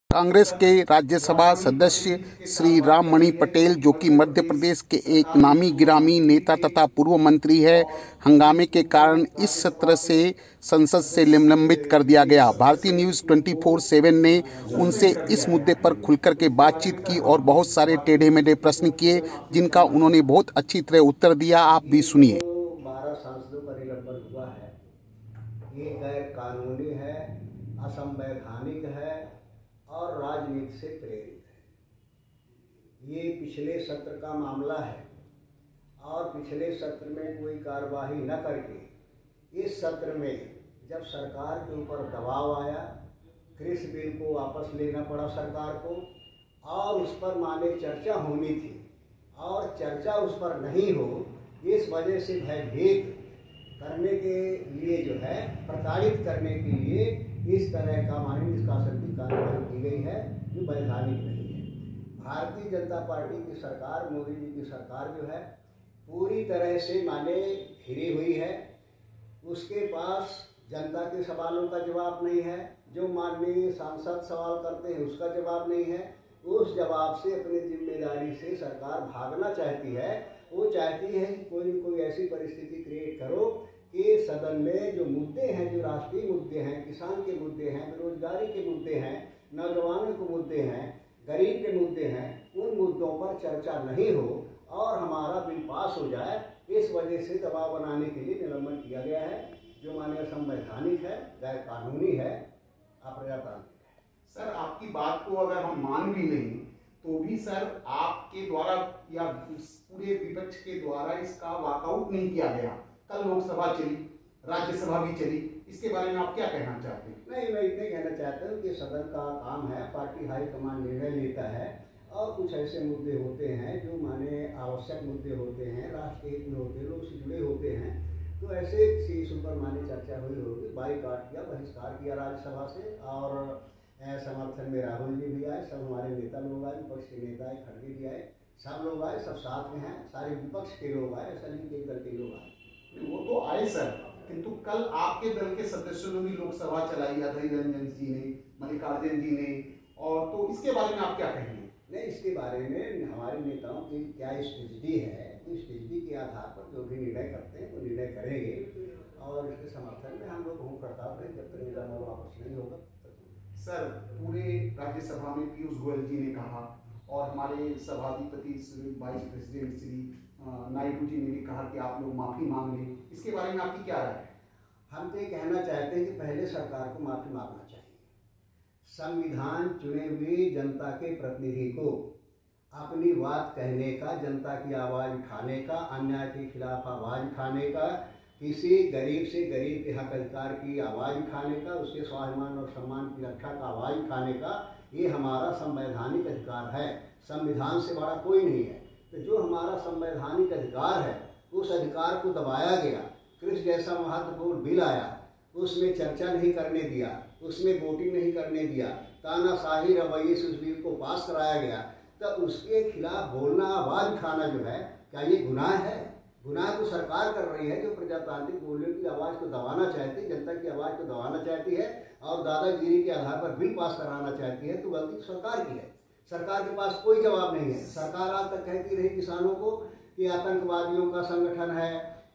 कांग्रेस के राज्यसभा सदस्य श्री राममणि पटेल, जो कि मध्य प्रदेश के एक नामी गिरामी नेता तथा पूर्व मंत्री है, हंगामे के कारण इस सत्र से संसद से निलंबित कर दिया गया। भारतीय न्यूज़ 24/7 ने उनसे इस मुद्दे पर खुलकर के बातचीत की और बहुत सारे टेढ़े मेढ़े प्रश्न किए, जिनका उन्होंने बहुत अच्छी तरह उत्तर दिया। आप भी सुनिए। 12 सांसदों का निलंबन हुआ है। ये गैर कानूनी है, असंवैधानिक है और राजनीति से प्रेरित है। ये पिछले सत्र का मामला है और पिछले सत्र में कोई कार्रवाई न करके इस सत्र में जब सरकार के ऊपर दबाव आया, कृषि बिल को वापस लेना पड़ा सरकार को और उस पर माने चर्चा होनी थी और चर्चा उस पर नहीं हो, इस वजह से भयभीत करने के लिए जो है, प्रताड़ित करने के लिए इस तरह का माननीय निष्कासन की कार्रवाई की गई है, जो वैधानिक नहीं है। भारतीय जनता पार्टी की सरकार, मोदी जी की सरकार जो है पूरी तरह से माने घिरी हुई है। उसके पास जनता के सवालों का जवाब नहीं है, जो माननीय सांसद सवाल करते हैं उसका जवाब नहीं है। उस जवाब से, अपनी जिम्मेदारी से सरकार भागना चाहती है। वो चाहती है कि कोई ऐसी परिस्थिति क्रिएट करो कि सदन में जो मुद्दे हैं, जो राष्ट्रीय मुद्दे हैं, किसान के मुद्दे हैं, बेरोजगारी के मुद्दे हैं, नौजवानों के मुद्दे हैं, गरीब के मुद्दे हैं, उन मुद्दों पर चर्चा नहीं हो और हमारा बिल पास हो जाए। इस वजह से दबाव बनाने के लिए निलंबन किया गया है, जो माननीय असंवैधानिक है, गैर कानूनी है, अप्रजातांत्रिक है। सर, आपकी बात को अगर हम मान भी लें तो भी सर आपके द्वारा या पूरे विपक्ष के द्वारा इसका वॉकआउट नहीं किया गया। कल लोकसभा चली, राज्यसभा भी चली, इसके बारे में आप क्या कहना चाहते हैं? नहीं, मैं इतने कहना चाहता हूँ कि सदन का काम है, पार्टी हाईकमान निर्णय लेता है और कुछ ऐसे मुद्दे होते हैं जो माने आवश्यक मुद्दे होते हैं, राष्ट्र हित में होते हैं, लोग से जुड़े होते हैं, तो ऐसे किसी इशू पर माने चर्चा हुई होगी। बाईकाट किया, बहिष्कार किया राज्यसभा से और समर्थन में राहुल जी भी आए, सब हमारे नेता लोग आए, विपक्ष के नेता आए, खड़गे भी आए, सब लोग आए, सब साथ में हैं, सारे विपक्ष के लोग आए, ऐसा नहीं कि एक दल के लोग आए। वो तो आए सर, किंतु कल आपके दल के सदस्यों ने भी लोकसभा चलाई, अधीर रंजन जी ने, मल्लिकार्जुन जी ने, और तो इसके बारे में आप क्या कहेंगे? नहीं, इसके बारे में हमारे नेताओं की क्या स्ट्रेटजी है, इस स्ट्रेटजी के आधार पर जो भी निर्णय करते हैं वो निर्णय करेंगे और इसके समर्थन में हम लोग भूख हड़ताल करें जब तक निलंबन वापस नहीं होगा। सर, पूरे राज्यसभा में पीयूष गोयल जी ने कहा और हमारे सभाधिपति वाइस प्रेसिडेंट श्री नायडू जी ने भी कहा कि आप लोग माफ़ी मांग लें। इसके बारे में आपकी क्या राय है? हम तो ये कहना चाहते हैं कि पहले सरकार को माफ़ी मांगना चाहिए। संविधान चुने हुए जनता के प्रतिनिधि को अपनी बात कहने का, जनता की आवाज़ उठाने का, अन्याय के खिलाफ आवाज़ उठाने का, किसी गरीब से गरीब के हक अधिकार की आवाज़ उठाने का, उसके स्वाभिमान और सम्मान की रक्षा का आवाज़ उठाने का, ये हमारा संवैधानिक अधिकार है। संविधान से बड़ा कोई नहीं है। तो जो हमारा संवैधानिक अधिकार है, उस अधिकार को दबाया गया। कृषि जैसा महत्वपूर्ण बिल आया, उसमें चर्चा नहीं करने दिया, उसमें वोटिंग नहीं करने दिया, तानाशाही रवैये से उस बिल को पास कराया गया, तो उसके खिलाफ बोलना, आवाज़ उठाना जो है, क्या ये गुनाह है? गुनाह तो सरकार कर रही है, जो प्रजातांत्रिक मूल्यों की आवाज़ को दबाना चाहती है, जनता की आवाज़ को दबाना चाहती है और दादागिरी के आधार पर बिल पास कराना चाहती है, तो गलती सरकार की है। सरकार के पास कोई जवाब नहीं है। सरकार आज तक कहती रही किसानों को कि आतंकवादियों का संगठन है,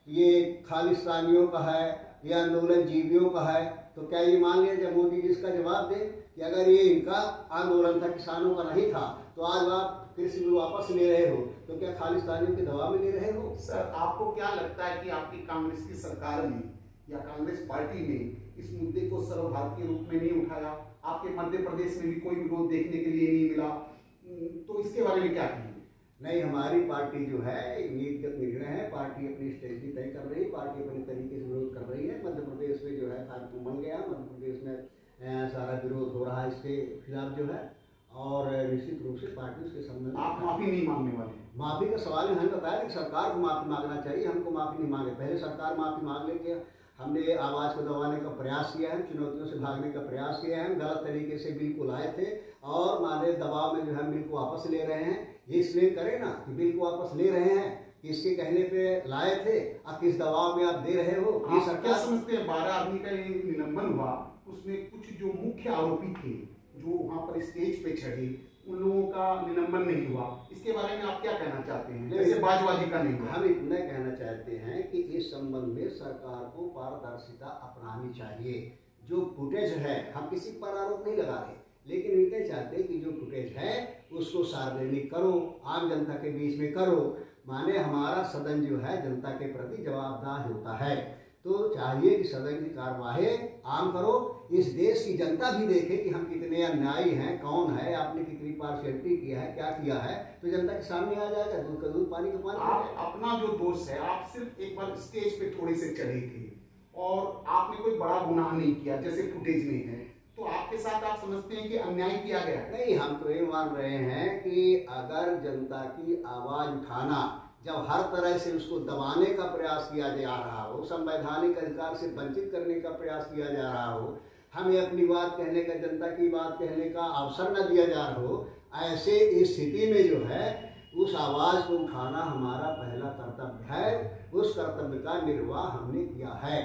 ये खालिस्तानियों का है, ये आंदोलन जीवियों का है। तो क्या ये मान लिया जब मोदी जी इसका जवाब दे कि अगर ये इनका आंदोलन था, किसानों का नहीं था, तो आज आप कृषि बिल वापस ले रहे हो, तो क्या खालिस्तानियों के दबाव में ले रहे हो? सर, आपको क्या लगता है कि आपकी कांग्रेस की सरकार ने या कांग्रेस पार्टी ने इस मुद्दे को सर्वभारतीय रूप में नहीं उठाया? आपके मध्य प्रदेश में भी कोई विरोध देखने के लिए नहीं मिला, तो इसके बारे में क्या कहेंगे? नहीं, हमारी पार्टी जो है नीतिगत निर्णय है, पार्टी अपनी स्ट्रेटजी तय कर रही है, पार्टी अपने तरीके से विरोध कर रही है। मध्य प्रदेश में जो है कार्यक्रम बन गया, मध्य प्रदेश में सारा विरोध हो रहा है इसके खिलाफ जो है, और निश्चित रूप से पार्टी उसके संबंध। आप माफ़ी नहीं मांगने वाले? माफ़ी का सवाल है, हमने बताया कि सरकार को माफ़ी मांगना चाहिए, हमको माफ़ी नहीं मांगे। पहले सरकार माफ़ी मांग लेके हमने आवाज़ को दबाने का प्रयास किया है, चुनौतियों से भागने का प्रयास किया है, हम गलत तरीके से बिल को लाए थे और माने दबाव में जो है बिल को वापस ले रहे हैं। ये इसलिए करें ना कि बिल को वापस ले रहे हैं, किसके कहने पे लाए थे और किस दबाव में आप दे रहे हो? ये सरकार समझते हैं 12 आदमी का निलंबन हुआ, उसमें कुछ जो मुख्य आरोपी थे, जो वहाँ पर स्टेज पे चढ़े उन लोगों का निलंबन नहीं हुआ, इसके बारे में आप क्या कहना चाहते हैं? जैसे बाजवाजी का नहीं हुआ। हम इतना कहना चाहते हैं कि इस संबंध में सरकार को पारदर्शिता अपनानी चाहिए। जो फुटेज है, हम किसी पर आरोप नहीं लगा रहे, लेकिन इतने चाहते हैं कि जो फुटेज है उसको सार्वजनिक करो, आम जनता के बीच में करो। माने हमारा सदन जो है जनता के प्रति जवाबदार होता है, तो चाहिए कि सदन की कार्यवाही आम करो, इस देश की जनता भी देखे कि हम कितने अन्यायी हैं, कौन है, आपने कितनी पार्शियलिटी किया है, क्या किया है, तो जनता के सामने आ जाएगा। दूध का दूध, पानी का पानी। आप अपना जो दोष है, आप सिर्फ एक बार स्टेज पे थोड़े से चढ़े थे और आपने कोई बड़ा गुनाह नहीं किया, जैसे फुटेज में है, तो आपके साथ आप समझते हैं कि अन्याय किया गया? नहीं, हम तो ये मान रहे हैं कि अगर जनता की आवाज उठाना, जब हर तरह से उसको दबाने का प्रयास किया जा रहा हो, संवैधानिक अधिकार से वंचित करने का प्रयास किया जा रहा हो, हमें अपनी बात कहने का, जनता की बात कहने का अवसर न दिया जा रहा हो, ऐसे स्थिति में जो है उस आवाज़ को उठाना हमारा पहला कर्तव्य है। उस कर्तव्य का निर्वाह हमने किया है।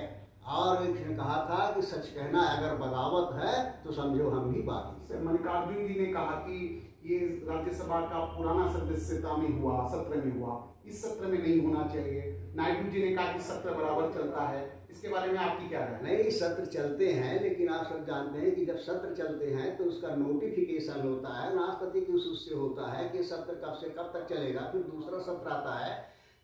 और एक ने कहा था कि सच कहना अगर बगावत है तो समझो हम भी बागी। मल्लिकार्जुन जी ने कहा कि ये राज्यसभा का पुराना सदस्यता में हुआ, सत्र में हुआ, इस सत्र में नहीं होना चाहिए। नायडू जी ने कहा कि सत्र बराबर चलता है, इसके बारे में आपकी क्या राय? नहीं, सत्र चलते हैं, लेकिन आप सब जानते हैं कि जब सत्र चलते हैं तो उसका नोटिफिकेशन होता है, राष्ट्रपति की उससे होता है कि सत्र कब से कब तक चलेगा, फिर दूसरा सत्र आता है।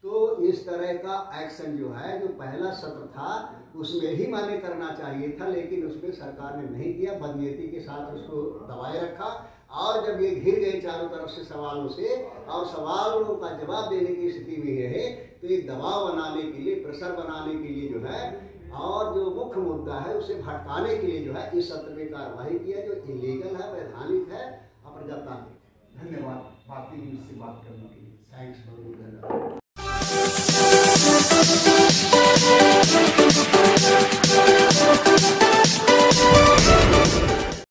तो इस तरह का एक्शन जो है, जो पहला सत्र था उसमें ही मान्य करना चाहिए था, लेकिन उसमें सरकार ने नहीं किया, बदनीयती के साथ उसको दबाए रखा। और जब ये घिर गए चारों तरफ से सवालों से और सवालों का जवाब देने की स्थिति में रहे, तो एक दबाव बनाने के लिए, प्रेशर बनाने के लिए जो है, और जो मुख्य मुद्दा है उसे भटकाने के लिए जो है इस सत्र में कार्रवाई किया, जो इलीगल है, वैधानिक है, अप्रजातांत्रिक है। धन्यवाद भारतीय न्यूज़ से बात करने के लिए। थैंक्स, बहुत धन्यवाद।